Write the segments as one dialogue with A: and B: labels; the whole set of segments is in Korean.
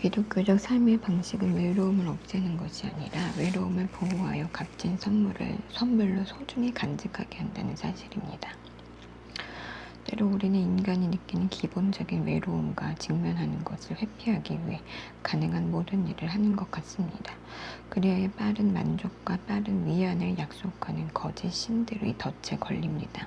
A: 기독교적 삶의 방식은 외로움을 없애는 것이 아니라 외로움을 보호하여 값진 선물로 소중히 간직하게 한다는 사실입니다. 때로 우리는 인간이 느끼는 기본적인 외로움과 직면하는 것을 회피하기 위해 가능한 모든 일을 하는 것 같습니다. 그리하여 빠른 만족과 빠른 위안을 약속하는 거짓 신들의 덫에 걸립니다.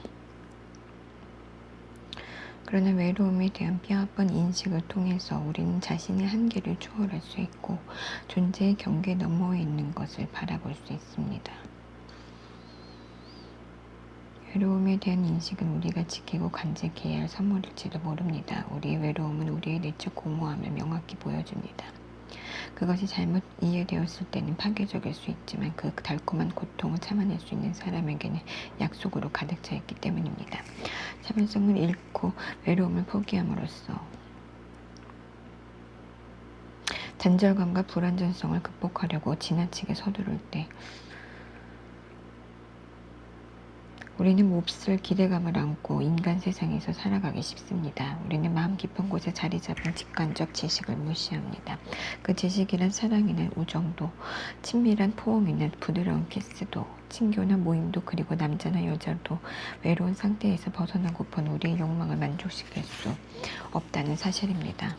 A: 그러나 외로움에 대한 뼈아픈 인식을 통해서 우리는 자신의 한계를 초월할 수 있고 존재의 경계 너머에 있는 것을 바라볼 수 있습니다. 외로움에 대한 인식은 우리가 지키고 간직해야 할 선물일지도 모릅니다. 우리의 외로움은 우리의 내적 공허함을 명확히 보여줍니다. 그것이 잘못 이해되었을 때는 파괴적일 수 있지만 그 달콤한 고통을 참아낼 수 있는 사람에게는 약속으로 가득 차 있기 때문입니다. 참을성을 잃고 외로움을 포기함으로써 단절감과 불완전성을 극복하려고 지나치게 서두를 때 우리는 몹쓸 기대감을 안고 인간 세상에서 살아가기 쉽습니다. 우리는 마음 깊은 곳에 자리 잡은 직관적 지식을 무시합니다. 그 지식이란 사랑이나 우정도, 친밀한 포옹이나 부드러운 키스도, 친교나 모임도, 그리고 남자나 여자도 외로운 상태에서 벗어나고픈 우리의 욕망을 만족시킬 수 없다는 사실입니다.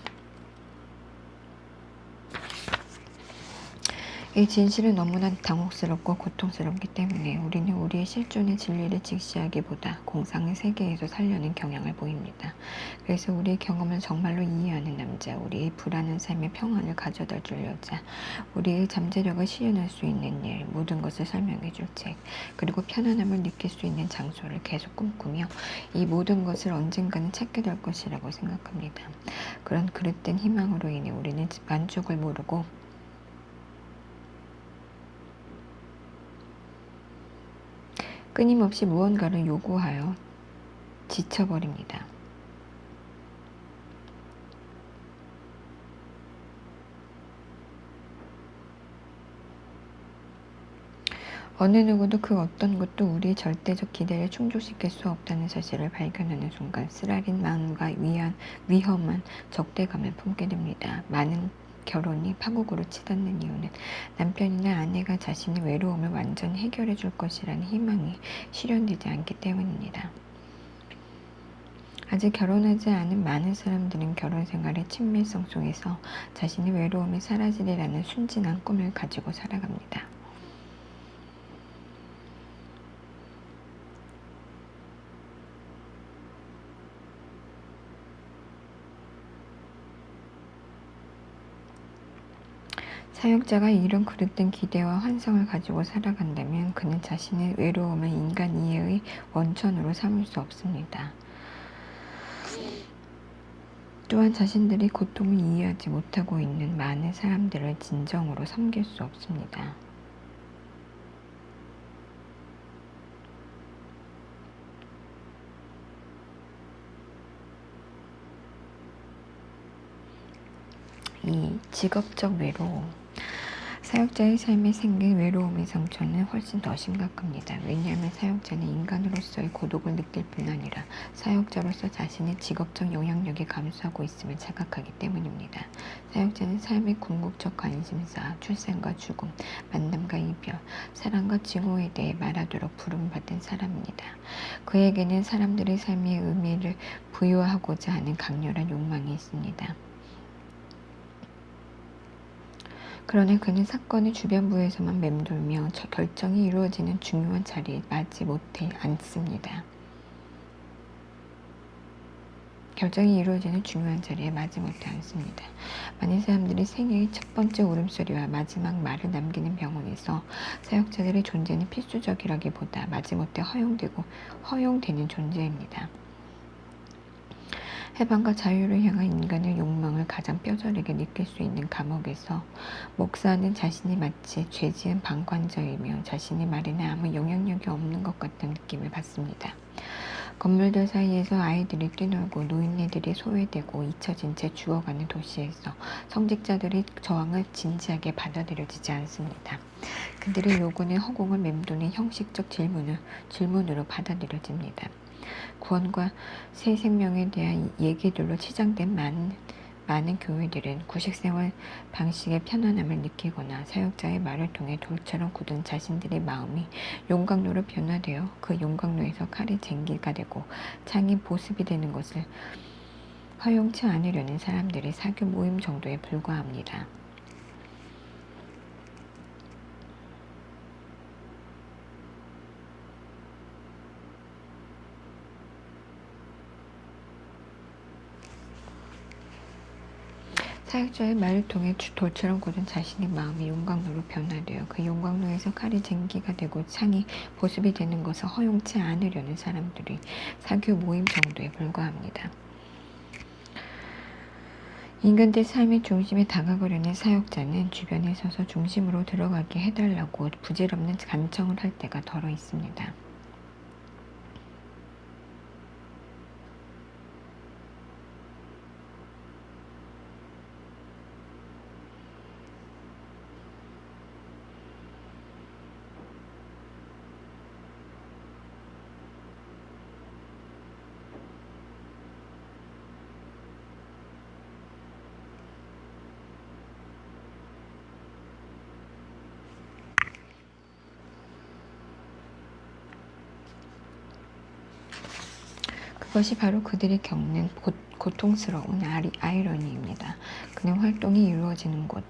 A: 이 진실은 너무나 당혹스럽고 고통스럽기 때문에 우리는 우리의 실존의 진리를 직시하기보다 공상의 세계에서 살려는 경향을 보입니다. 그래서 우리의 경험을 정말로 이해하는 남자, 우리의 불안한 삶의 평안을 가져다 줄 여자, 우리의 잠재력을 시연할 수 있는 일, 모든 것을 설명해 줄 책, 그리고 편안함을 느낄 수 있는 장소를 계속 꿈꾸며 이 모든 것을 언젠가는 찾게 될 것이라고 생각합니다. 그런 그릇된 희망으로 인해 우리는 만족을 모르고 끊임없이 무언가를 요구하여 지쳐버립니다. 어느 누구도 그 어떤 것도 우리의 절대적 기대를 충족시킬 수 없다는 사실을 발견하는 순간 쓰라린 마음과 위험한 적대감을 품게 됩니다. 많은 결혼이 파국으로 치닫는 이유는 남편이나 아내가 자신의 외로움을 완전히 해결해 줄 것이라는 희망이 실현되지 않기 때문입니다. 아직 결혼하지 않은 많은 사람들은 결혼 생활의 친밀성 속에서 자신의 외로움이 사라지리라는 순진한 꿈을 가지고 살아갑니다. 사역자가 이런 그릇된 기대와 환상을 가지고 살아간다면 그는 자신의 외로움을 인간 이해의 원천으로 삼을 수 없습니다. 또한 자신들이 고통을 이해하지 못하고 있는 많은 사람들을 진정으로 섬길 수 없습니다. 이 직업적 외로움. 사역자의 삶에 생긴 외로움의 상처는 훨씬 더 심각합니다. 왜냐하면 사역자는 인간으로서의 고독을 느낄 뿐 아니라 사역자로서 자신의 직업적 영향력이 감소하고 있음을 자각하기 때문입니다. 사역자는 삶의 궁극적 관심사, 출생과 죽음, 만남과 이별, 사랑과 증오에 대해 말하도록 부름받은 사람입니다. 그에게는 사람들의 삶의 의미를 부여하고자 하는 강렬한 욕망이 있습니다. 그러나 그는 사건의 주변부에서만 맴돌며 결정이 이루어지는 중요한 자리에 맞지 못해 않습니다. 결정이 이루어지는 중요한 자리에 맞지 못해 않습니다. 많은 사람들이 생애의 첫 번째 울음소리와 마지막 말을 남기는 병원에서 사역자들의 존재는 필수적이라기보다 마지못해 허용되는 존재입니다. 해방과 자유를 향한 인간의 욕망을 가장 뼈저리게 느낄 수 있는 감옥에서 목사는 자신이 마치 죄지은 방관자이며 자신의 말에는 아무 영향력이 없는 것 같은 느낌을 받습니다. 건물들 사이에서 아이들이 뛰놀고 노인네들이 소외되고 잊혀진 채 죽어가는 도시에서 성직자들의 저항을 진지하게 받아들여지지 않습니다. 그들의 요구는 허공을 맴도는 형식적 질문으로 받아들여집니다. 구원과 새 생명에 대한 얘기들로 치장된 많은 교회들은 구식생활 방식의 편안함을 느끼거나 사역자의 말을 통해 돌처럼 굳은 자신들의 마음이 용광로로 변화되어 그 용광로에서 칼이 쟁기가 되고 창이 보습이 되는 것을 허용치 않으려는 사람들의 사교 모임 정도에 불과합니다. 사역자의 말을 통해 돌처럼 굳은 자신의 마음이 용광로로 변화되어 그 용광로에서 칼이 쟁기가 되고 창이 보습이 되는 것을 허용치 않으려는 사람들이 사교 모임 정도에 불과합니다. 인간들 삶의 중심에 다가가려는 사역자는 주변에 서서 중심으로 들어가게 해달라고 부질없는 간청을 할 때가 덜어 있습니다. 그것이 바로 그들이 겪는 고통스러운 아이러니입니다. 그는 활동이 이루어지는 곳,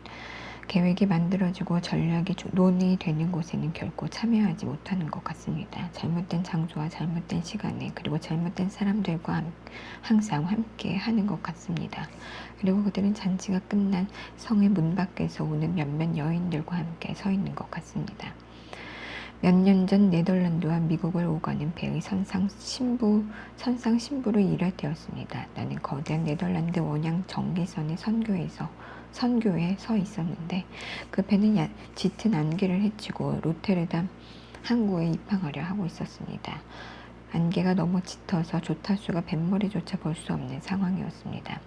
A: 계획이 만들어지고 전략이 논의되는 곳에는 결코 참여하지 못하는 것 같습니다. 잘못된 장소와 잘못된 시간에 그리고 잘못된 사람들과 항상 함께 하는 것 같습니다. 그리고 그들은 잔치가 끝난 성의 문 밖에서 오는 몇몇 여인들과 함께 서 있는 것 같습니다. 몇 년 전 네덜란드와 미국을 오가는 배의 선상 신부로 일할 때였습니다. 나는 거대한 네덜란드 원양 전기선의 선교에 서 있었는데 그 배는 짙은 안개를 헤치고 로테르담 항구에 입항하려 하고 있었습니다. 안개가 너무 짙어서 조타수가 뱃머리조차 볼 수 없는 상황이었습니다.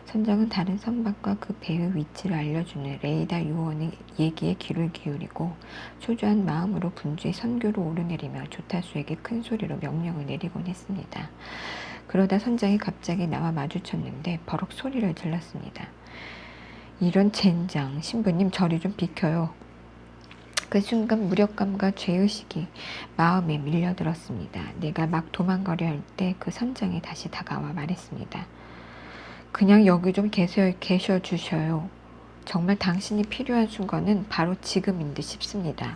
A: 선장은 다른 선박과 그 배의 위치를 알려주는 레이더 요원의 얘기에 귀를 기울이고 초조한 마음으로 분주히 선교로 오르내리며 조타수에게 큰 소리로 명령을 내리곤 했습니다. 그러다 선장이 갑자기 나와 마주쳤는데 버럭 소리를 질렀습니다. 이런 젠장, 신부님 저리 좀 비켜요. 그 순간 무력감과 죄의식이 마음에 밀려들었습니다. 내가 막 도망가려 할 때 그 선장이 다시 다가와 말했습니다. 그냥 여기 좀 계셔 주셔요. 정말 당신이 필요한 순간은 바로 지금인 듯 싶습니다.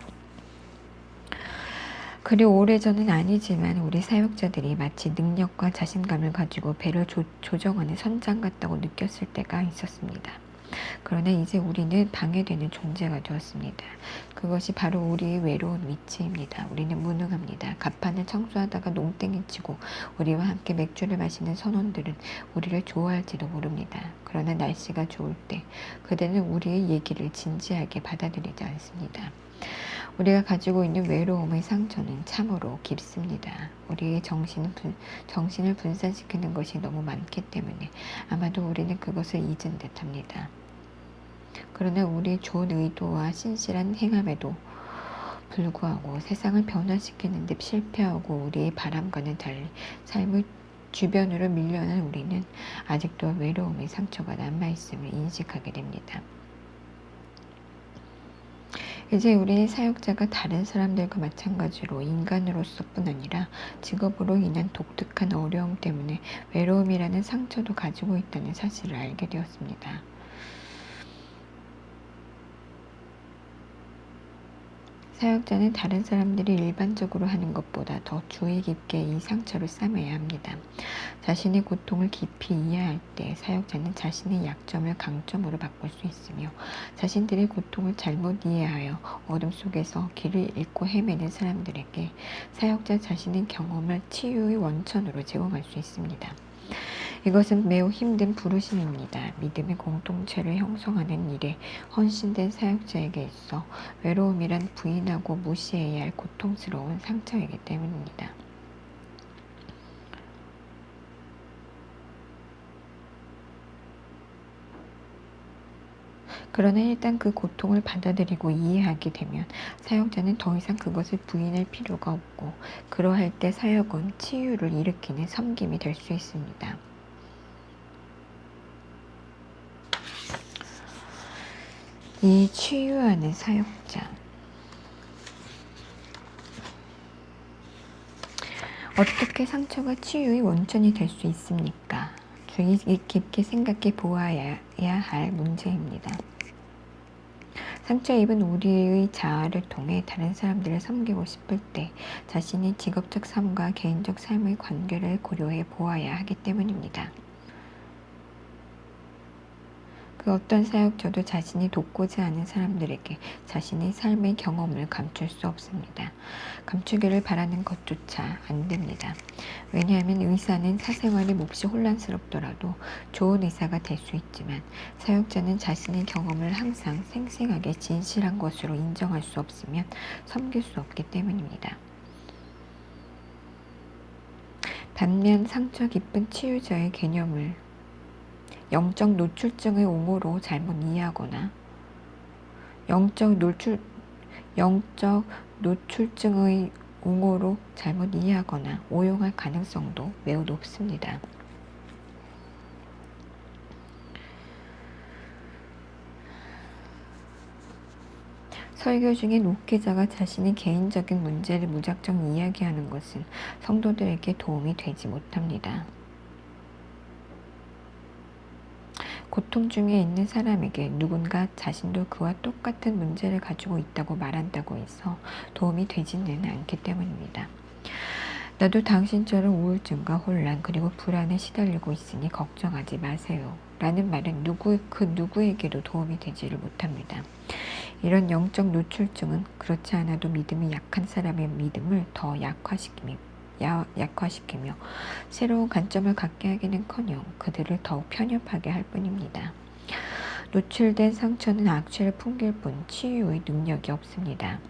A: 그리 오래전은 아니지만 우리 사역자들이 마치 능력과 자신감을 가지고 배를 조정하는 선장 같다고 느꼈을 때가 있었습니다. 그러나 이제 우리는 방해되는 존재가 되었습니다. 그것이 바로 우리의 외로운 위치입니다. 우리는 무능합니다. 갑판을 청소하다가 농땡이 치고 우리와 함께 맥주를 마시는 선원들은 우리를 좋아할지도 모릅니다. 그러나 날씨가 좋을 때 그들은 우리의 얘기를 진지하게 받아들이지 않습니다. 우리가 가지고 있는 외로움의 상처는 참으로 깊습니다. 우리의 정신을 분산시키는 것이 너무 많기 때문에 아마도 우리는 그것을 잊은 듯합니다. 그러나 우리의 좋은 의도와 신실한 행함에도 불구하고 세상을 변화시키는 데 실패하고 우리의 바람과는 달리 삶의 주변으로 밀려난 우리는 아직도 외로움의 상처가 남아있음을 인식하게 됩니다. 이제 우리는 사역자가 다른 사람들과 마찬가지로 인간으로서뿐 아니라 직업으로 인한 독특한 어려움 때문에 외로움이라는 상처도 가지고 있다는 사실을 알게 되었습니다. 사역자는 다른 사람들이 일반적으로 하는 것보다 더 주의 깊게 이 상처를 싸매야 합니다. 자신의 고통을 깊이 이해할 때 사역자는 자신의 약점을 강점으로 바꿀 수 있으며 자신들의 고통을 잘못 이해하여 어둠 속에서 길을 잃고 헤매는 사람들에게 사역자 자신의 경험을 치유의 원천으로 제공할 수 있습니다. 이것은 매우 힘든 부르심입니다. 믿음의 공동체를 형성하는 일에 헌신된 사역자에게 있어 외로움이란 부인하고 무시해야 할 고통스러운 상처이기 때문입니다. 그러나 일단 그 고통을 받아들이고 이해하게 되면 사역자는 더 이상 그것을 부인할 필요가 없고 그러할 때 사역은 치유를 일으키는 섬김이 될 수 있습니다. 이 치유하는 사역자. 어떻게 상처가 치유의 원천이 될 수 있습니까? 주의 깊게 생각해 보아야 할 문제입니다. 상처 입은 우리의 자아를 통해 다른 사람들을 섬기고 싶을 때 자신의 직업적 삶과 개인적 삶의 관계를 고려해 보아야 하기 때문입니다. 그 어떤 사역자도 자신이 돕고자 하는 사람들에게 자신의 삶의 경험을 감출 수 없습니다. 감추기를 바라는 것조차 안 됩니다. 왜냐하면 의사는 사생활이 몹시 혼란스럽더라도 좋은 의사가 될 수 있지만 사역자는 자신의 경험을 항상 생생하게 진실한 것으로 인정할 수 없으면 섬길 수 없기 때문입니다. 반면 상처 깊은 치유자의 개념을 영적 노출증의 옹호로 잘못 이해하거나 영적 노출증의 옹호로 잘못 이해하거나 오용할 가능성도 매우 높습니다. 설교 중에 목회자가 자신의 개인적인 문제를 무작정 이야기하는 것은 성도들에게 도움이 되지 못합니다. 고통 중에 있는 사람에게 누군가 자신도 그와 똑같은 문제를 가지고 있다고 말한다고 해서 도움이 되지는 않기 때문입니다. 나도 당신처럼 우울증과 혼란 그리고 불안에 시달리고 있으니 걱정하지 마세요. 라는 말은 그 누구에게도 도움이 되지를 못합니다. 이런 영적 노출증은 그렇지 않아도 믿음이 약한 사람의 믿음을 더 약화시키며 새로운 관점을 갖게 하기는커녕 그들을 더욱 편협하게 할 뿐입니다. 노출된 상처는 악취를 풍길 뿐 치유의 능력이 없습니다.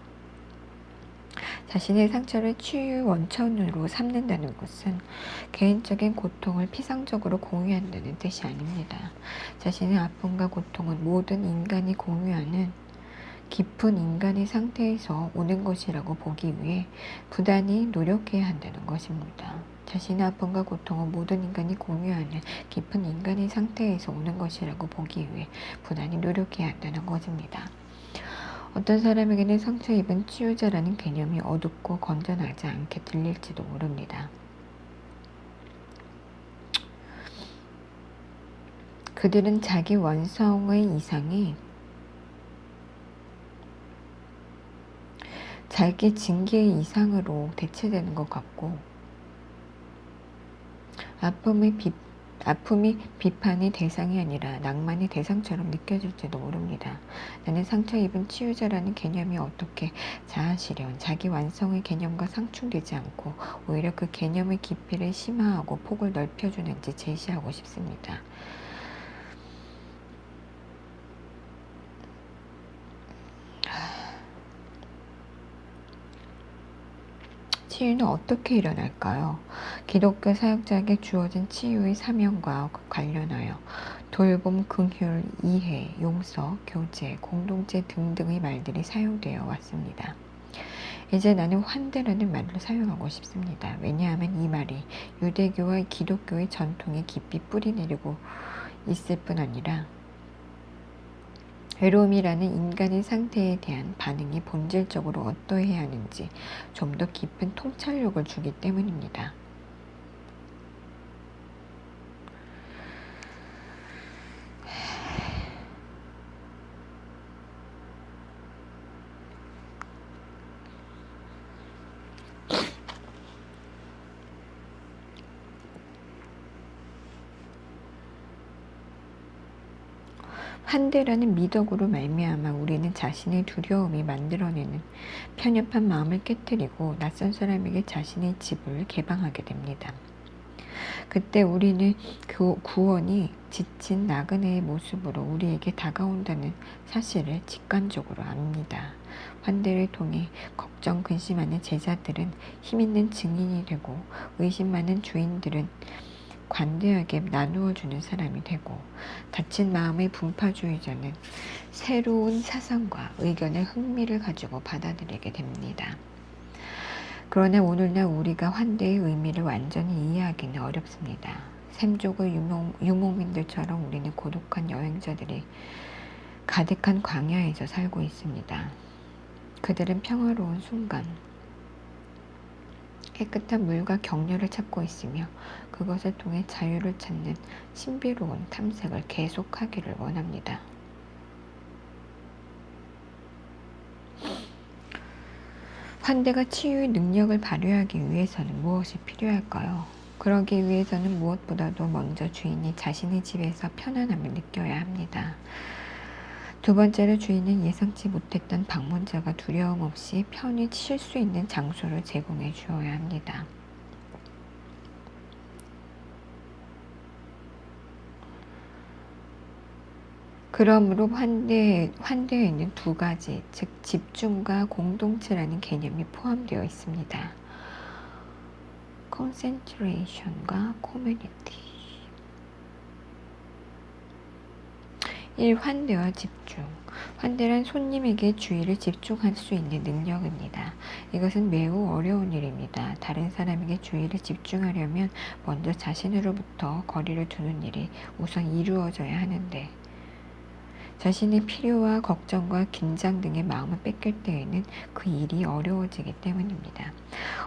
A: 자신의 상처를 치유의 원천으로 삼는다는 것은 개인적인 고통을 피상적으로 공유한다는 뜻이 아닙니다. 자신의 아픔과 고통은 모든 인간이 공유하는 깊은 인간의 상태에서 오는 것이라고 보기 위해 부단히 노력해야 한다는 것입니다. 자신의 아픔과 고통은 모든 인간이 공유하는 깊은 인간의 상태에서 오는 것이라고 보기 위해 부단히 노력해야 한다는 것입니다. 어떤 사람에게는 상처 입은 치유자라는 개념이 어둡고 건전하지 않게 들릴지도 모릅니다. 그들은 자기 완성의 이상이 자기 징계의 이상으로 대체되는 것 같고 아픔이 비판의 대상이 아니라 낭만의 대상처럼 느껴질지도 모릅니다. 나는 상처 입은 치유자라는 개념이 어떻게 자아실현, 자기 완성의 개념과 상충되지 않고 오히려 그 개념의 깊이를 심화하고 폭을 넓혀주는지 제시하고 싶습니다. 치유는 어떻게 일어날까요? 기독교 사역자에게 주어진 치유의 사명과 관련하여 돌봄, 긍휼, 이해, 용서, 교제, 공동체 등등의 말들이 사용되어 왔습니다. 이제 나는 환대라는 말을 사용하고 싶습니다. 왜냐하면 이 말이 유대교와 기독교의 전통에 깊이 뿌리내리고 있을 뿐 아니라 외로움이라는 인간의 상태에 대한 반응이 본질적으로 어떠해야 하는지 좀 더 깊은 통찰력을 주기 때문입니다. 환대라는 미덕으로 말미암아 우리는 자신의 두려움이 만들어내는 편협한 마음을 깨뜨리고 낯선 사람에게 자신의 집을 개방하게 됩니다. 그때 우리는 그 구원이 지친 나그네의 모습으로 우리에게 다가온다는 사실을 직관적으로 압니다. 환대를 통해 걱정, 근심하는 제자들은 힘있는 증인이 되고 의심 많은 주인들은 관대하게 나누어주는 사람이 되고 다친 마음의 분파주의자는 새로운 사상과 의견의 흥미를 가지고 받아들이게 됩니다. 그러나 오늘날 우리가 환대의 의미를 완전히 이해하기는 어렵습니다. 샘족의 유목민들처럼 우리는 고독한 여행자들이 가득한 광야에서 살고 있습니다. 그들은 평화로운 순간, 깨끗한 물과 격려를 찾고 있으며 그것을 통해 자유를 찾는 신비로운 탐색을 계속하기를 원합니다. 환대가 치유의 능력을 발휘하기 위해서는 무엇이 필요할까요? 그러기 위해서는 무엇보다도 먼저 주인이 자신의 집에서 편안함을 느껴야 합니다. 두 번째로 주인은 예상치 못했던 방문자가 두려움 없이 편히 쉴 수 있는 장소를 제공해 주어야 합니다. 그러므로 환대에는 두 가지, 즉 집중과 공동체라는 개념이 포함되어 있습니다. concentration과 community. 1. 환대와 집중. 환대란 손님에게 주의를 집중할 수 있는 능력입니다. 이것은 매우 어려운 일입니다. 다른 사람에게 주의를 집중하려면 먼저 자신으로부터 거리를 두는 일이 우선 이루어져야 하는데, 자신의 필요와 걱정과 긴장 등의 마음을 뺏길 때에는 그 일이 어려워지기 때문입니다.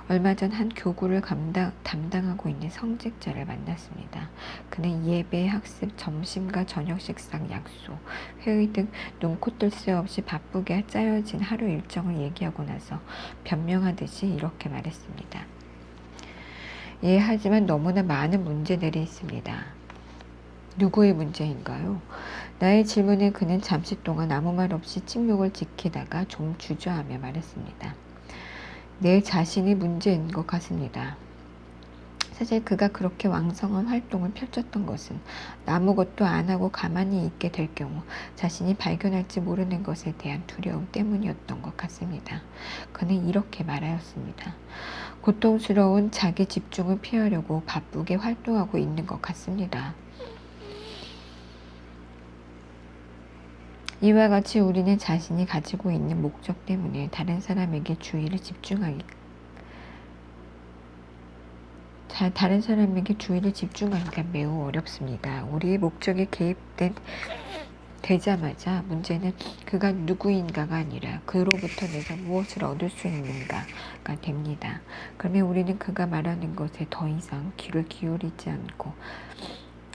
A: 얼마 전 한 교구를 담당하고 있는 성직자를 만났습니다. 그는 예배, 학습, 점심과 저녁 식상, 약속, 회의 등 눈코 뜰 새 없이 바쁘게 짜여진 하루 일정을 얘기하고 나서 변명하듯이 이렇게 말했습니다. 예, 하지만 너무나 많은 문제들이 있습니다. 누구의 문제인가요? 나의 질문에 그는 잠시 동안 아무 말 없이 침묵을 지키다가 좀 주저하며 말했습니다. 내 자신이 문제인 것 같습니다. 사실 그가 그렇게 왕성한 활동을 펼쳤던 것은 아무것도 안 하고 가만히 있게 될 경우 자신이 발견할지 모르는 것에 대한 두려움 때문이었던 것 같습니다. 그는 이렇게 말하였습니다. 고통스러운 자기 집중을 피하려고 바쁘게 활동하고 있는 것 같습니다. 이와 같이 우리는 자신이 가지고 있는 목적 때문에 다른 사람에게 주의를 집중하기가 매우 어렵습니다. 우리의 목적이 되자마자 문제는 그가 누구인가가 아니라 그로부터 내가 무엇을 얻을 수 있는가가 됩니다. 그러면 우리는 그가 말하는 것에 더 이상 귀를 기울이지 않고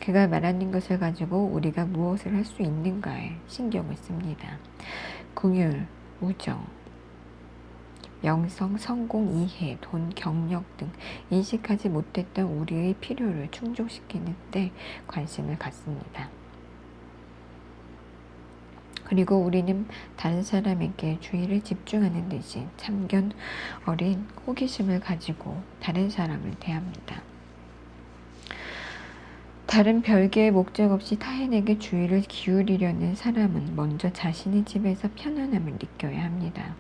A: 그가 말하는 것을 가지고 우리가 무엇을 할 수 있는가에 신경을 씁니다. 긍휼, 우정, 명성, 성공, 이해, 돈, 경력 등 인식하지 못했던 우리의 필요를 충족시키는 데 관심을 갖습니다. 그리고 우리는 다른 사람에게 주의를 집중하는 대신 참견 어린 호기심을 가지고 다른 사람을 대합니다. 다른 별개의 목적 없이 타인에게 주의를 기울이려는 사람은 먼저 자신의 집에서 편안함을 느껴야 합니다.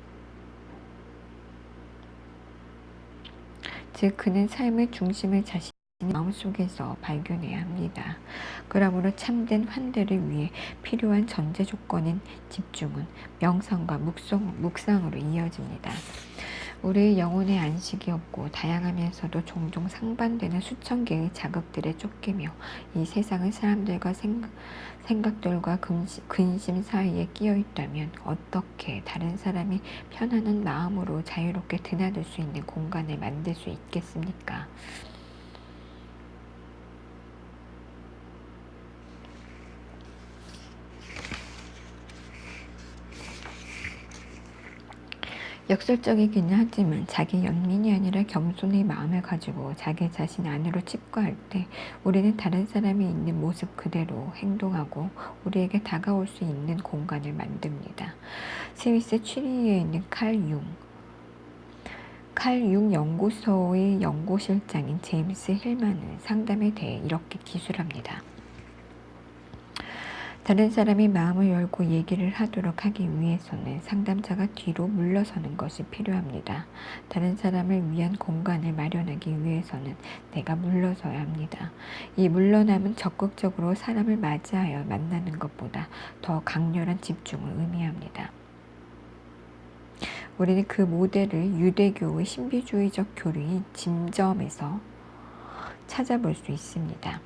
A: 즉 그는 삶의 중심을 자신의 마음속에서 발견해야 합니다. 그러므로 참된 환대를 위해 필요한 전제 조건인 집중은 명상과 묵상으로 이어집니다. 우리의 영혼의 안식이 없고 다양하면서도 종종 상반되는 수천 개의 자극들에 쫓기며 이 세상은 사람들과 생각들과 근심 사이에 끼어 있다면 어떻게 다른 사람이 편안한 마음으로 자유롭게 드나들 수 있는 공간을 만들 수 있겠습니까? 역설적이기는 하지만 자기 연민이 아니라 겸손의 마음을 가지고 자기 자신 안으로 집과할 때 우리는 다른 사람이 있는 모습 그대로 행동하고 우리에게 다가올 수 있는 공간을 만듭니다. 스위스 취리히에 있는 칼 융 연구소의 연구실장인 제임스 힐만은 상담에 대해 이렇게 기술합니다. 다른 사람이 마음을 열고 얘기를 하도록 하기 위해서는 상담자가 뒤로 물러서는 것이 필요합니다. 다른 사람을 위한 공간을 마련하기 위해서는 내가 물러서야 합니다. 이 물러남은 적극적으로 사람을 맞이하여 만나는 것보다 더 강렬한 집중을 의미합니다. 우리는 그 모델을 유대교의 신비주의적 교리인 짐점에서 찾아볼 수 있습니다.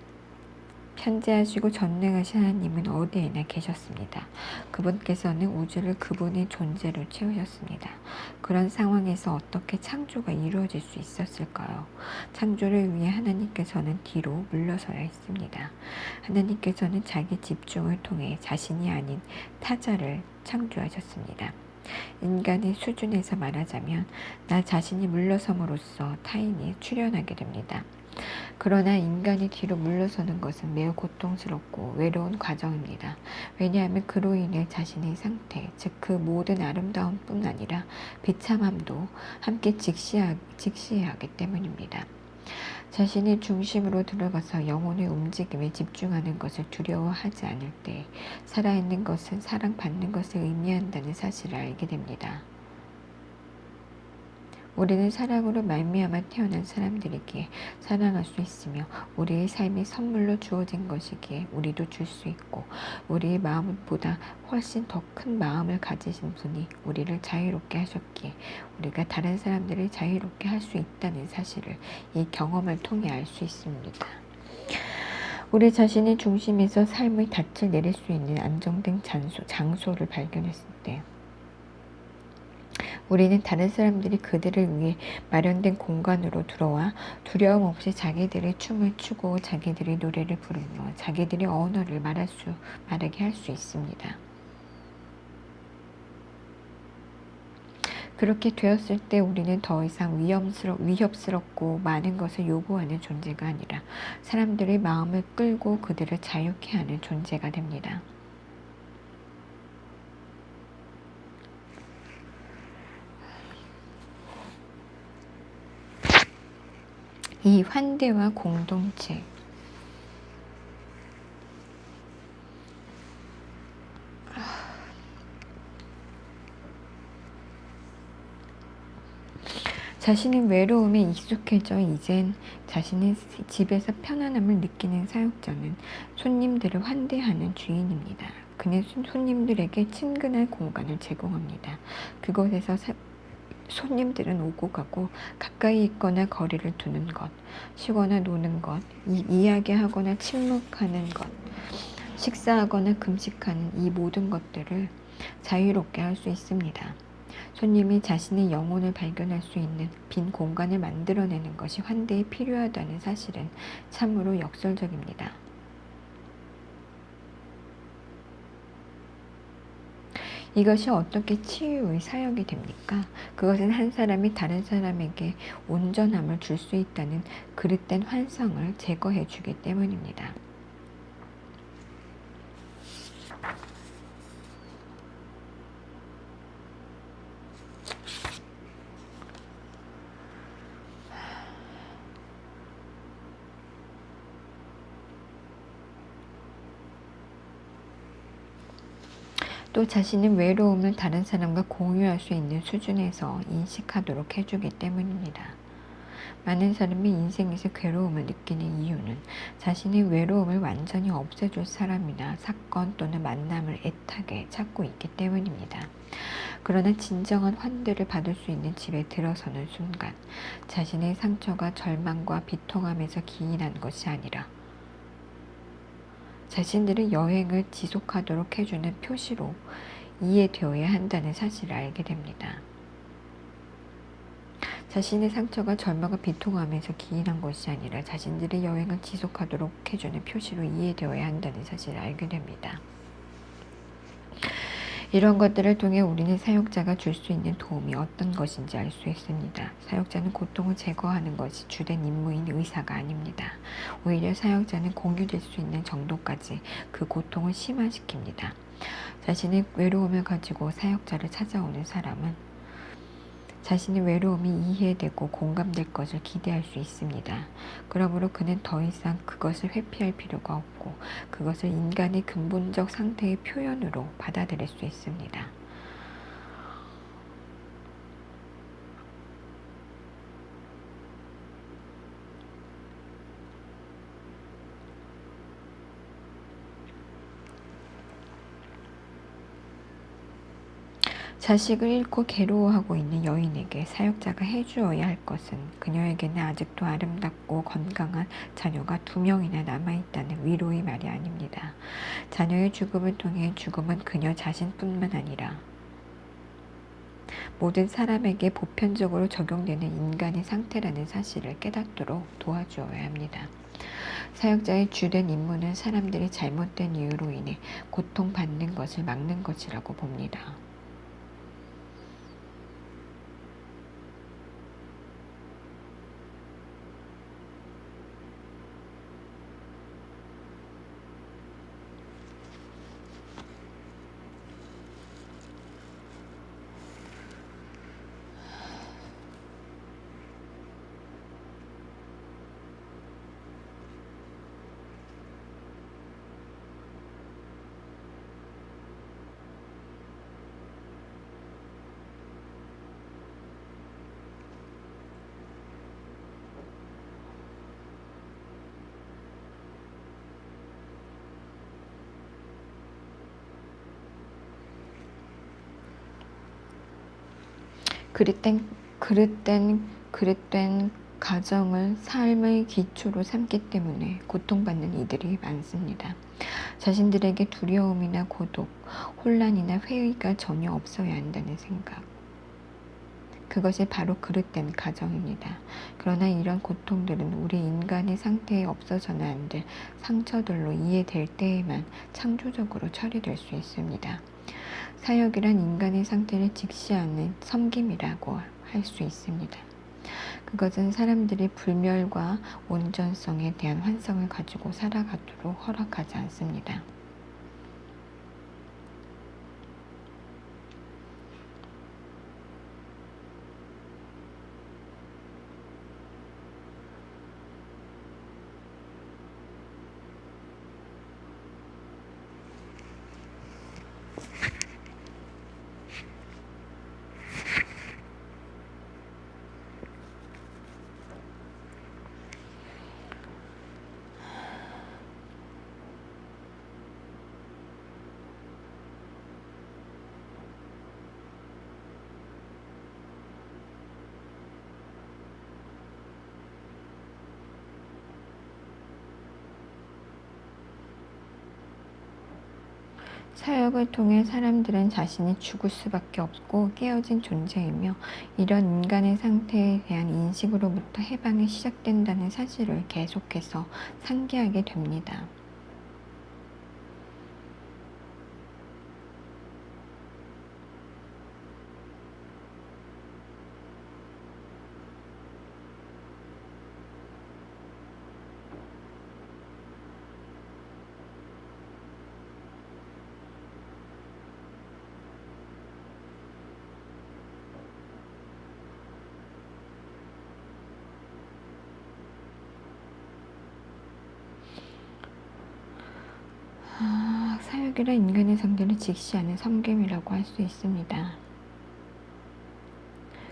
A: 편재하시고 전능하신 하나님은 어디에나 계셨습니다. 그분께서는 우주를 그분의 존재로 채우셨습니다. 그런 상황에서 어떻게 창조가 이루어질 수 있었을까요? 창조를 위해 하나님께서는 뒤로 물러서야 했습니다. 하나님께서는 자기 집중을 통해 자신이 아닌 타자를 창조하셨습니다. 인간의 수준에서 말하자면 나 자신이 물러섬으로써 타인이 출현하게 됩니다. 그러나 인간이 뒤로 물러서는 것은 매우 고통스럽고 외로운 과정입니다. 왜냐하면 그로 인해 자신의 상태, 즉 그 모든 아름다움뿐 아니라 비참함도 함께 직시해야 하기 때문입니다. 자신의 중심으로 들어가서 영혼의 움직임에 집중하는 것을 두려워하지 않을 때 살아있는 것은 사랑받는 것을 의미한다는 사실을 알게 됩니다. 우리는 사랑으로 말미암아 태어난 사람들이기에 사랑할 수 있으며 우리의 삶이 선물로 주어진 것이기에 우리도 줄 수 있고 우리의 마음보다 훨씬 더 큰 마음을 가지신 분이 우리를 자유롭게 하셨기에 우리가 다른 사람들을 자유롭게 할 수 있다는 사실을 이 경험을 통해 알 수 있습니다. 우리 자신의 중심에서 삶의 닻을 내릴 수 있는 안정된 장소를 발견했을 때 우리는 다른 사람들이 그들을 위해 마련된 공간으로 들어와 두려움 없이 자기들의 춤을 추고 자기들의 노래를 부르며 자기들의 언어를 말하게 할 수 있습니다. 그렇게 되었을 때 우리는 더 이상 위협스럽고 많은 것을 요구하는 존재가 아니라 사람들의 마음을 끌고 그들을 자유케 하는 존재가 됩니다. 이 환대와 공동체, 자신의 외로움에 익숙해져 이젠 자신의 집에서 편안함을 느끼는 사역자는 손님들을 환대하는 주인입니다. 그는 손님들에게 친근한 공간을 제공합니다. 그곳에서 손님들은 오고 가고 가까이 있거나 거리를 두는 것, 쉬거나 노는 것, 이야기하거나 침묵하는 것, 식사하거나 금식하는 이 모든 것들을 자유롭게 할 수 있습니다. 손님이 자신의 영혼을 발견할 수 있는 빈 공간을 만들어내는 것이 환대에 필요하다는 사실은 참으로 역설적입니다. 이것이 어떻게 치유의 사역이 됩니까? 그것은 한 사람이 다른 사람에게 온전함을 줄 수 있다는 그릇된 환상을 제거해 주기 때문입니다. 또 자신의 외로움을 다른 사람과 공유할 수 있는 수준에서 인식하도록 해주기 때문입니다. 많은 사람이 인생에서 괴로움을 느끼는 이유는 자신의 외로움을 완전히 없애줄 사람이나 사건 또는 만남을 애타게 찾고 있기 때문입니다. 그러나 진정한 환대를 받을 수 있는 집에 들어서는 순간 자신의 상처가 절망과 비통함에서 기인한 것이 아니라 자신들의 여행을 지속하도록 해주는 표시로 이해되어야 한다는 사실을 알게 됩니다. 자신의 상처가 절망과 비통함에서 기인한 것이 아니라 자신들의 여행을 지속하도록 해주는 표시로 이해되어야 한다는 사실을 알게 됩니다. 이런 것들을 통해 우리는 사역자가 줄 수 있는 도움이 어떤 것인지 알 수 있습니다. 사역자는 고통을 제거하는 것이 주된 임무인 의사가 아닙니다. 오히려 사역자는 공유될 수 있는 정도까지 그 고통을 심화시킵니다. 자신의 외로움을 가지고 사역자를 찾아오는 사람은 자신의 외로움이 이해되고 공감될 것을 기대할 수 있습니다. 그러므로 그는 더 이상 그것을 회피할 필요가 없고 그것을 인간의 근본적 상태의 표현으로 받아들일 수 있습니다. 자식을 잃고 괴로워하고 있는 여인에게 사역자가 해주어야 할 것은 그녀에게는 아직도 아름답고 건강한 자녀가 2명이나 남아있다는 위로의 말이 아닙니다. 자녀의 죽음을 통해 죽음은 그녀 자신뿐만 아니라 모든 사람에게 보편적으로 적용되는 인간의 상태라는 사실을 깨닫도록 도와주어야 합니다. 사역자의 주된 임무는 사람들이 잘못된 이유로 인해 고통받는 것을 막는 것이라고 봅니다. 그릇된 가정을 삶의 기초로 삼기 때문에 고통받는 이들이 많습니다. 자신들에게 두려움이나 고독, 혼란이나 회의가 전혀 없어야 한다는 생각. 그것이 바로 그릇된 가정입니다. 그러나 이런 고통들은 우리 인간의 상태에 없어서는 안 될 상처들로 이해될 때에만 창조적으로 처리될 수 있습니다. 사역이란 인간의 상태를 직시하는 섬김이라고 할 수 있습니다. 그것은 사람들이 불멸과 온전성에 대한 환상을 가지고 살아가도록 허락하지 않습니다. 사역을 통해 사람들은 자신이 죽을 수밖에 없고 깨어진 존재이며 이런 인간의 상태에 대한 인식으로부터 해방이 시작된다는 사실을 계속해서 상기하게 됩니다. 사역이란 인간의 상태를 직시하는 섬김이라고 할 수 있습니다.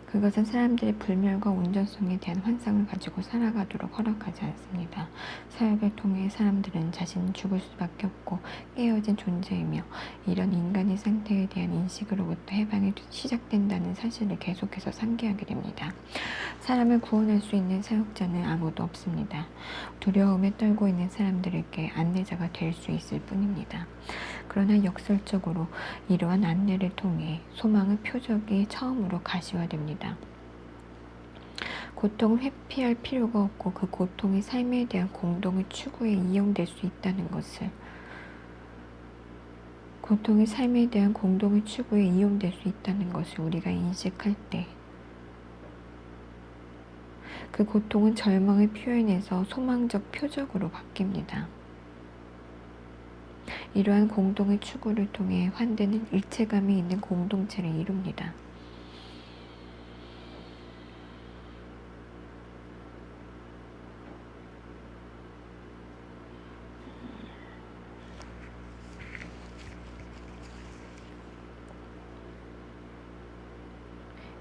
A: 그것은 사람들의 불멸과 온전성에 대한 환상을 가지고 살아가도록 허락하지 않습니다. 사역을 통해 사람들은 자신은 죽을 수밖에 없고 깨어진 존재이며 이런 인간의 상태에 대한 인식으로부터 해방이 시작된다는 사실을 계속해서 상기하게 됩니다. 사람을 구원할 수 있는 사역자는 아무도 없습니다. 두려움에 떨고 있는 사람들에게 안내자가 될 수 있을 뿐입니다. 그러나 역설적으로 이러한 안내를 통해 소망의 표적이 처음으로 가시화됩니다. 고통을 회피할 필요가 없고 그 고통이 삶에 대한 공동의 추구에 이용될 수 있다는 것을 고통이 삶에 대한 공동의 추구에 이용될 수 있다는 것을 우리가 인식할 때 그 고통은 절망의 표현에서 소망적 표적으로 바뀝니다. 이러한 공동의 추구를 통해 환대는 일체감이 있는 공동체를 이룹니다.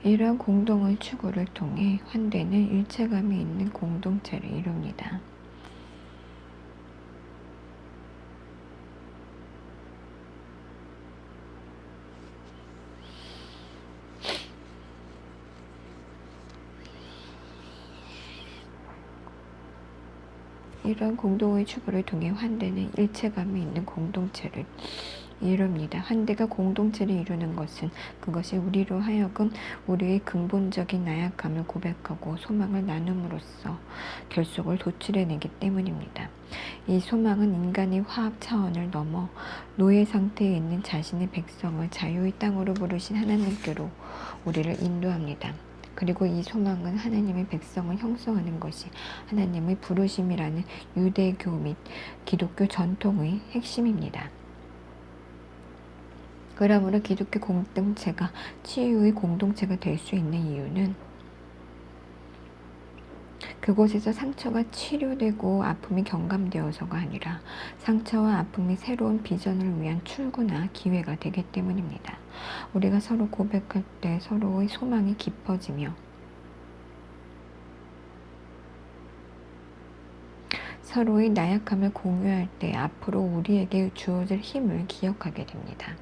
A: 이러한 공동의 추구를 통해 환대는 일체감이 있는 공동체를 이룹니다. 이런 공동의 추구를 통해 환대는 일체감이 있는 공동체를 이룹니다. 환대가 공동체를 이루는 것은 그것이 우리로 하여금 우리의 근본적인 나약함을 고백하고 소망을 나눔으로써 결속을 도출해내기 때문입니다. 이 소망은 인간의 화합 차원을 넘어 노예 상태에 있는 자신의 백성을 자유의 땅으로 부르신 하나님께로 우리를 인도합니다. 그리고 이 소망은 하나님의 백성을 형성하는 것이 하나님의 부르심이라는 유대교 및 기독교 전통의 핵심입니다. 그러므로 기독교 공동체가 치유의 공동체가 될 수 있는 이유는 그곳에서 상처가 치료되고 아픔이 경감되어서가 아니라 상처와 아픔이 새로운 비전을 위한 출구나 기회가 되기 때문입니다. 우리가 서로 고백할 때 서로의 소망이 깊어지며 서로의 나약함을 공유할 때 앞으로 우리에게 주어질 힘을 기억하게 됩니다.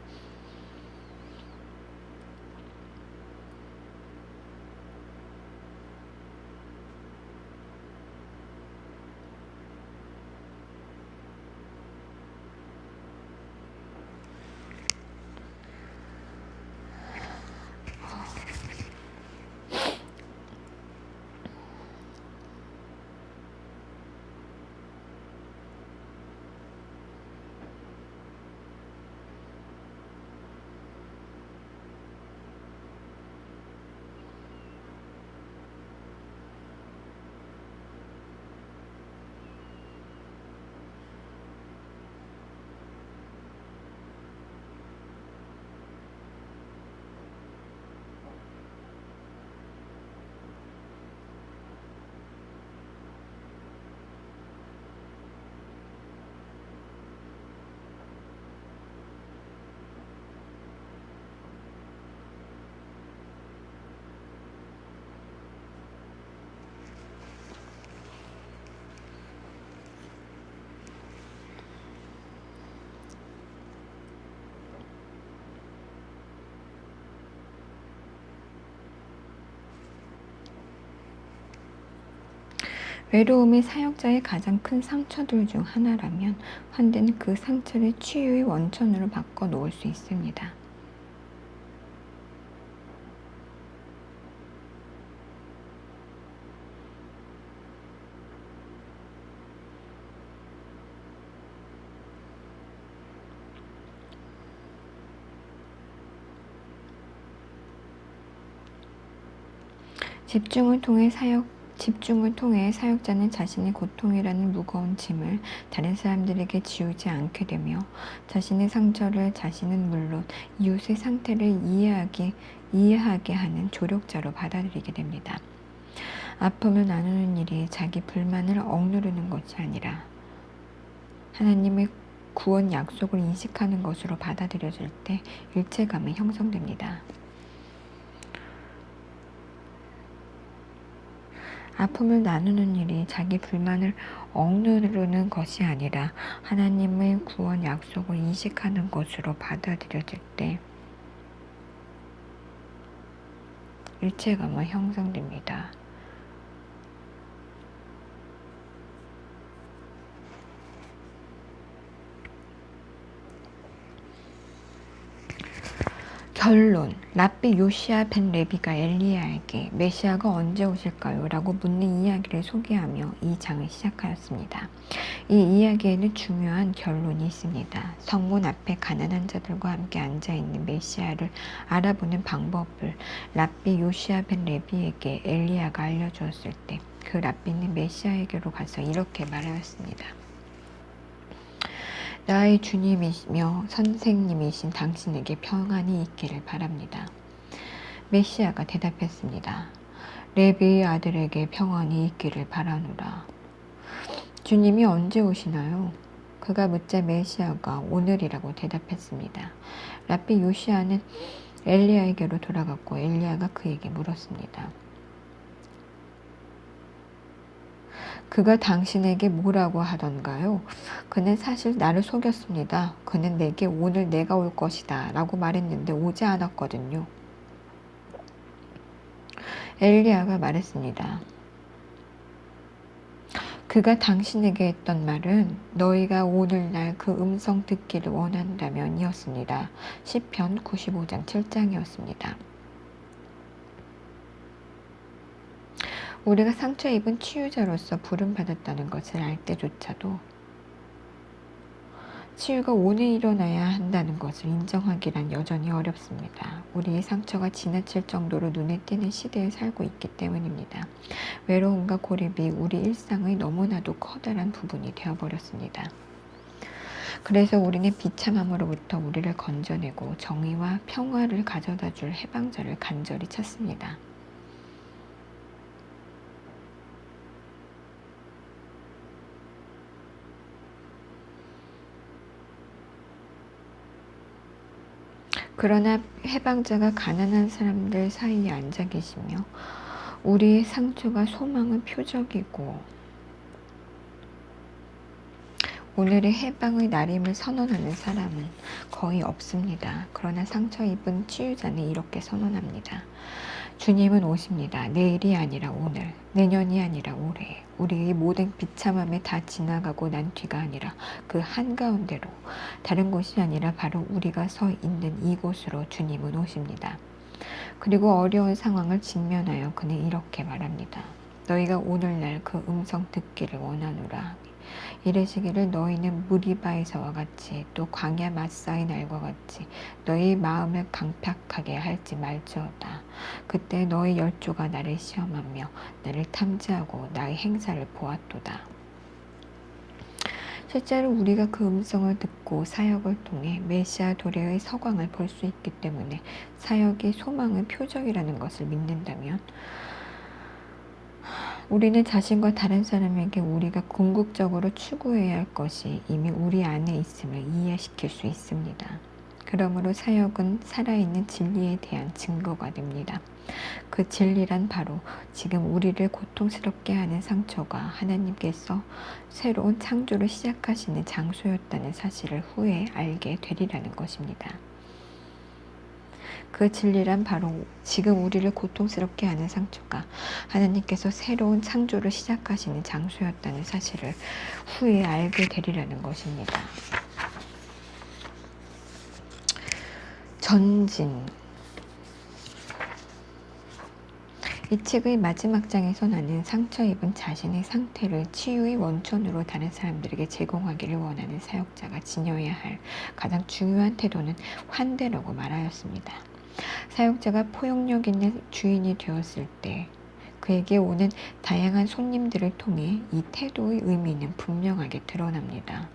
A: 외로움이 사역자의 가장 큰 상처들 중 하나라면 환대는 그 상처를 치유의 원천으로 바꿔 놓을 수 있습니다. 집중을 통해 사역자는 자신의 고통이라는 무거운 짐을 다른 사람들에게 지우지 않게 되며 자신의 상처를 자신은 물론 이웃의 상태를 이해하게 하는 조력자로 받아들이게 됩니다. 아픔을 나누는 일이 자기 불만을 억누르는 것이 아니라 하나님의 구원 약속을 인식하는 것으로 받아들여질 때 일체감이 형성됩니다. 아픔을 나누는 일이 자기 불만을 억누르는 것이 아니라 하나님의 구원 약속을 인식하는 것으로 받아들여질 때 일체감은 형성됩니다. 결론. 랍비 요시야 벤 레비가 엘리야에게 메시아가 언제 오실까요? 라고 묻는 이야기를 소개하며 이 장을 시작하였습니다. 이 이야기에는 중요한 결론이 있습니다. 성문 앞에 가난한 자들과 함께 앉아있는 메시아를 알아보는 방법을 랍비 요시야 벤 레비에게 엘리야가 알려주었을 때 그 랍비는 메시아에게로 가서 이렇게 말하였습니다. 나의 주님이시며 선생님이신 당신에게 평안이 있기를 바랍니다. 메시아가 대답했습니다. 레비의 아들에게 평안이 있기를 바라노라. 주님이 언제 오시나요? 그가 묻자 메시아가 오늘이라고 대답했습니다. 랍비 요시야는 엘리야에게로 돌아갔고 엘리야가 그에게 물었습니다. 그가 당신에게 뭐라고 하던가요? 그는 사실 나를 속였습니다. 그는 내게 오늘 내가 올 것이다 라고 말했는데 오지 않았거든요. 엘리야가 말했습니다. 그가 당신에게 했던 말은 너희가 오늘날 그 음성 듣기를 원한다면 이었습니다. 시편 95장 7장이었습니다. 우리가 상처 입은 치유자로서 부름받았다는 것을 알 때조차도 치유가 오늘 일어나야 한다는 것을 인정하기란 여전히 어렵습니다. 우리의 상처가 지나칠 정도로 눈에 띄는 시대에 살고 있기 때문입니다. 외로움과 고립이 우리 일상의 너무나도 커다란 부분이 되어버렸습니다. 그래서 우리는 비참함으로부터 우리를 건져내고 정의와 평화를 가져다 줄 해방자를 간절히 찾습니다. 그러나 해방자가 가난한 사람들 사이에 앉아 계시며 우리의 상처가 소망의 표적이고 오늘의 해방의 날임을 선언하는 사람은 거의 없습니다. 그러나 상처 입은 치유자는 이렇게 선언합니다. 주님은 오십니다. 내일이 아니라 오늘, 내년이 아니라 올해, 우리의 모든 비참함에 다 지나가고 난 뒤가 아니라 그 한가운데로, 다른 곳이 아니라 바로 우리가 서 있는 이곳으로 주님은 오십니다. 그리고 어려운 상황을 직면하여 그는 이렇게 말합니다. 너희가 오늘날 그 음성 듣기를 원하노라. 이르시기를 너희는 무리바에서와 같이 또 광야 마사의 날과 같이 너희 마음을 강팍하게 할지 말지어다. 그때 너희 열조가 나를 시험하며 나를 탐지하고 나의 행사를 보았도다. 실제로 우리가 그 음성을 듣고 사역을 통해 메시아 도래의 서광을 볼 수 있기 때문에 사역이 소망의 표적이라는 것을 믿는다면 우리는 자신과 다른 사람에게 우리가 궁극적으로 추구해야 할 것이 이미 우리 안에 있음을 이해시킬 수 있습니다. 그러므로 사역은 살아있는 진리에 대한 증거가 됩니다. 그 진리란 바로 지금 우리를 고통스럽게 하는 상처가 하나님께서 새로운 창조를 시작하시는 장소였다는 사실을 후에 알게 되리라는 것입니다. 그 진리란 바로 지금 우리를 고통스럽게 하는 상처가 하나님께서 새로운 창조를 시작하시는 장소였다는 사실을 후에 알게 되리라는 것입니다. 전진. 이 책의 마지막 장에서 나는 상처 입은 자신의 상태를 치유의 원천으로 다른 사람들에게 제공하기를 원하는 사역자가 지녀야 할 가장 중요한 태도는 환대라고 말하였습니다. 사역자가 포용력 있는 주인이 되었을 때 그에게 오는 다양한 손님들을 통해 이 태도의 의미는 분명하게 드러납니다.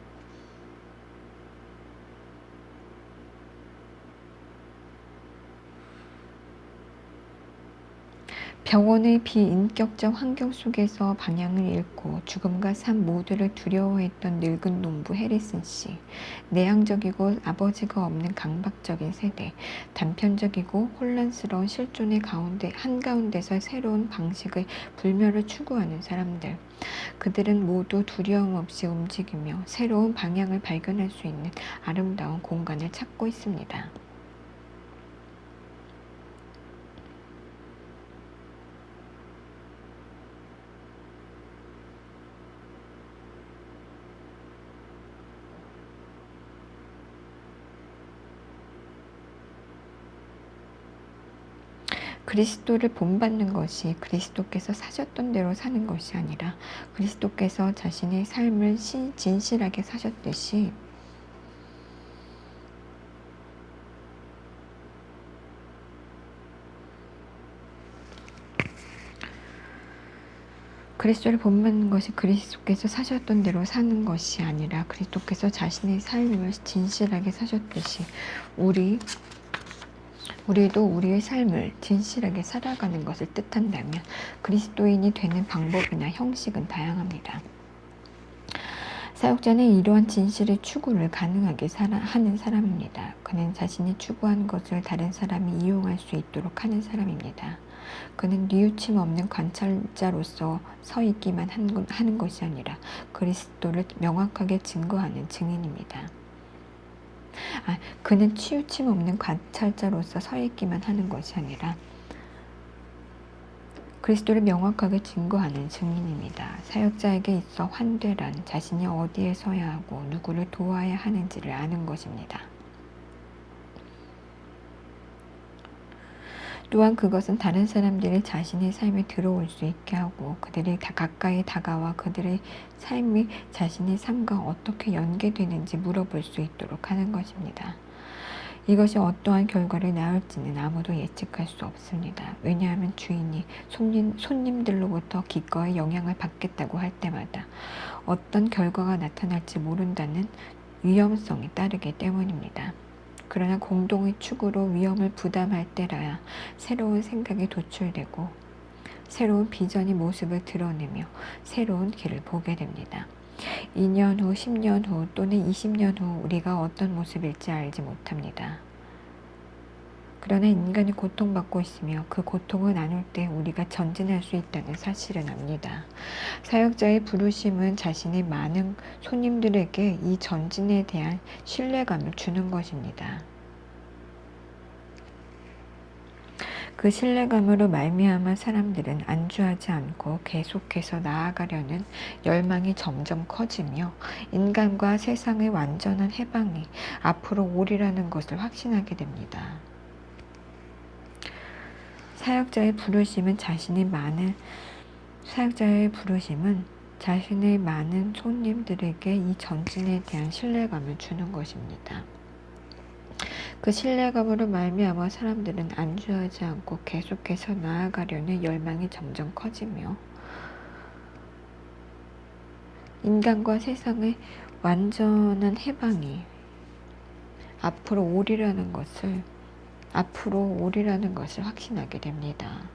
A: 병원의 비인격적 환경 속에서 방향을 잃고 죽음과 삶 모두를 두려워했던 늙은 농부 해리슨 씨, 내향적이고 아버지가 없는 강박적인 세대, 단편적이고 혼란스러운 실존의 한가운데서 새로운 방식의 불멸을 추구하는 사람들, 그들은 모두 두려움 없이 움직이며 새로운 방향을 발견할 수 있는 아름다운 공간을 찾고 있습니다. 그리스도를 본받는 것이 그리스도께서 사셨던 대로 사는 것이 아니라 그리스도께서 자신의 삶을 진실하게 사셨듯이 그리스도를 본받는 것이 그리스도께서 사셨던 대로 사는 것이 아니라 그리스도께서 자신의 삶을 진실하게 사셨듯이 우리도 우리의 삶을 진실하게 살아가는 것을 뜻한다면 그리스도인이 되는 방법이나 형식은 다양합니다. 사역자는 이러한 진실의 추구를 가능하게 하는 사람입니다. 그는 자신이 추구하는 것을 다른 사람이 이용할 수 있도록 하는 사람입니다. 그는 뉘우침 없는 관찰자로서 서 있기만 하는 것이 아니라 그리스도를 명확하게 증거하는 증인입니다. 그는 치우침 없는 관찰자로서 서 있기만 하는 것이 아니라 그리스도를 명확하게 증거하는 증인입니다. 사역자에게 있어 환대란 자신이 어디에 서야 하고 누구를 도와야 하는지를 아는 것입니다. 또한 그것은 다른 사람들이 자신의 삶에 들어올 수 있게 하고 그들이 다 가까이 다가와 그들의 삶이 자신의 삶과 어떻게 연계되는지 물어볼 수 있도록 하는 것입니다. 이것이 어떠한 결과를 낳을지는 아무도 예측할 수 없습니다. 왜냐하면 주인이 손님들로부터 기꺼이 영향을 받겠다고 할 때마다 어떤 결과가 나타날지 모른다는 위험성이 따르기 때문입니다. 그러나 공동의 축으로 위험을 부담할 때라야 새로운 생각이 도출되고 새로운 비전이 모습을 드러내며 새로운 길을 보게 됩니다. 2년 후, 10년 후 또는 20년 후 우리가 어떤 모습일지 알지 못합니다. 그러나 인간이 고통받고 있으며 그 고통을 나눌 때 우리가 전진할 수 있다는 사실은 압니다. 사역자의 부르심은 자신의 많은 손님들에게 이 전진에 대한 신뢰감을 주는 것입니다. 그 신뢰감으로 말미암아 사람들은 안주하지 않고 계속해서 나아가려는 열망이 점점 커지며 인간과 세상의 완전한 해방이 앞으로 오리라는 것을 확신하게 됩니다. 사역자의 부르심은 자신의 많은 손님들에게 이 전진에 대한 신뢰감을 주는 것입니다. 그 신뢰감으로 말미암아 사람들은 안주하지 않고 계속해서 나아가려는 열망이 점점 커지며 인간과 세상의 완전한 해방이 앞으로 오리라는 것을 확신하게 됩니다.